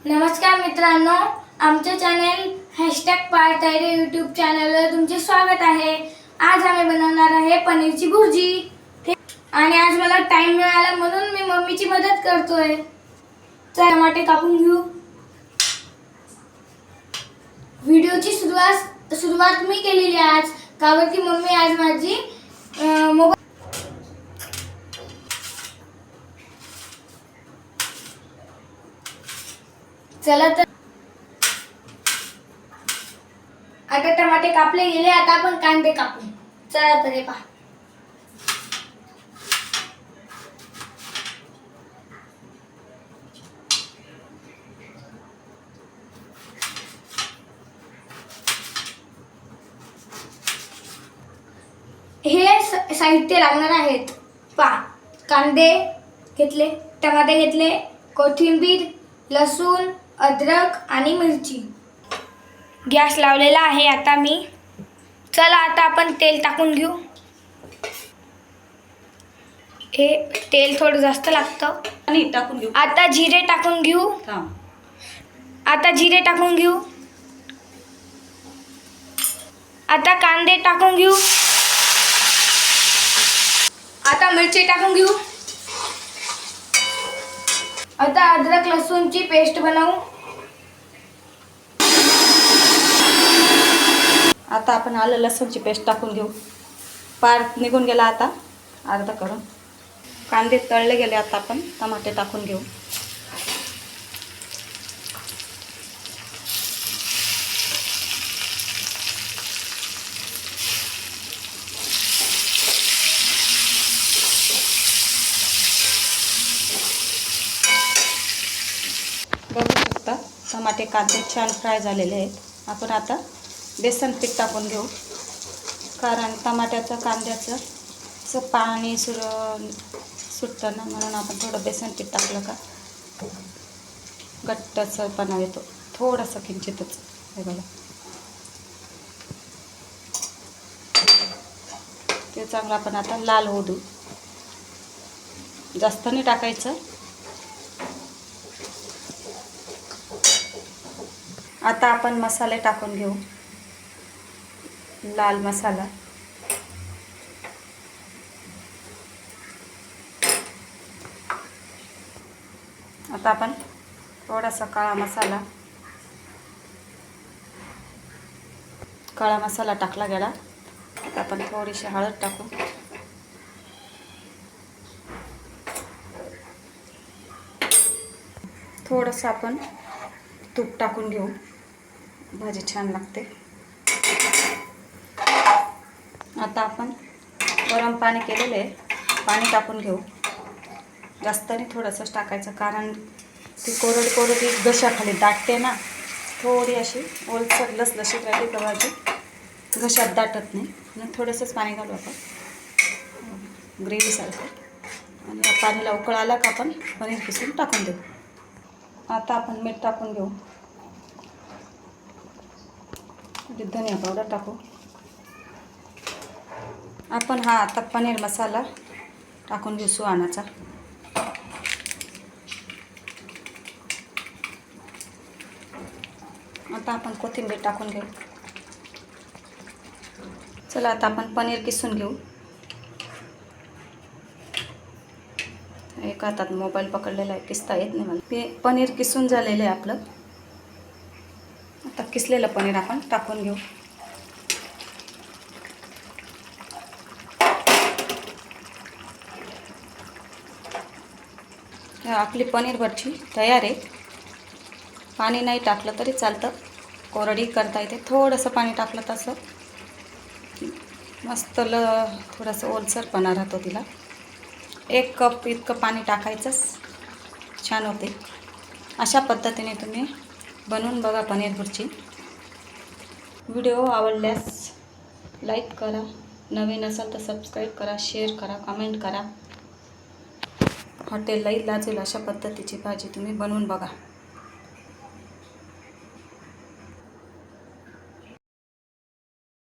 नमस्कार मित्रांनो, आमचे चॅनल #पार्थायरे यूट्यूब चॅनलवर तुमचे स्वागत आहे। आज आम्ही बनवणार आहे पनीरची भुर्जी आणि आज मला टाइम मिळाला म्हणून मी मम्मीची मदत करतोय। चला टमाटे कापून घेऊ। व्हिडिओची सुरुवात मी केलेली आज कारण की मम्मी आज माझी चला तर आता टमाटे कापले गेले, आता आपण कांदे कापू। चला तर हे पहा। हे साहित्य लागणार आहेत। पहा, कांदे घेतले, टमाटे घेतले, कोथिंबीर, लसूण, अद्रक आणि मिरची। गॅस लावलेला आहे आता मी। चला आता आपण तेल टाकून घेऊ। हे तेल थोडं जास्त लागतं आणि टाकून घेऊ। आता जिरे टाकून घेऊ। आता जिरे टाकून घेऊ। आता कांदे टाकून घेऊ। आता मिरची टाकून घेऊ। आता अद्रक लसूणची पेस्ट बनवू। आता आपण आलं लसूणची पेस्ट टाकून घेऊ। पार निघून गेला आता अर्धा करून। कांदे तळले गेले, आता आपण टमाटे टाकून घेऊ। बघू शकता टमाटे कांदे छान फ्राय झालेले आहेत। आपण आता बेसन पीठ टाकून घेऊ, कारण टमाट्याचं कांद्याचं असं पाणी सुटतं ना, म्हणून आपण थोडं बेसन पीठ टाकलं का घट्टसरपणा येतो, थोडंसं किंचितच। हे बघा, ते चांगलं आपण आता लाल होऊ देऊ। जास्त नाही टाकायचं। आता आपण मसाले टाकून घेऊ। लाल मसाला, आता आपण थोडासा काळा मसाला टाकला गेला। आता आपण थोडीशी हळद टाकू। थोडंसं आपण तूप टाकून घेऊ, भाजी छान लागते। आता आपण गरम पाणी केलेले पाणी टाकून घेऊ। जास्त नाही, थोडंसंच टाकायचं, कारण ती कोरडी घशाखाली दाटते ना, थोडी अशी ओलसर लसलशीत राहिली तर भाजी घशात दाटत नाही। आणि थोडंसंच पाणी घालू आपण ग्रेव्हीसारखं, आणि या पाणीला उकळ आला का आपण पनीर किसून टाकून देऊ। आता आपण मीठ टाकून घेऊ, धनिया पावडर टाकू। आपण आता पनीर मसाला टाकून घेऊ सुहानाचा। आता आपण कोथिंबीर टाकून घेऊ। चला आता आपण पनीर किसून घेऊ। एका हातात मोबाईल पकडलेला आहे, किसता येत नाही मला। पनीर किसून झालेलं आहे आपलं। आता किसलेलं पनीर आपण टाकून घेऊ। आपली पनीर भुर्जी तयार आहे। पाणी नाही टाकलं तरी चालतं, कोरडी करता येते। थोडंसं पाणी टाकलं तसं मस्त थोडंसं ओलसरपणा राहतो तिला। 1 कप इतकं पाणी टाकायचंच, छान होते। अशा पद्धतीने तुम्ही बनवून बघा पनीर भुर्जी। व्हिडिओ आवडल्यास लाईक करा, नवीन असाल तर सबस्क्राईब करा, शेअर करा, कमेंट करा। हॉटेललाही लाजेल अशा पद्धतीची भाजी तुम्ही बनवून बघा।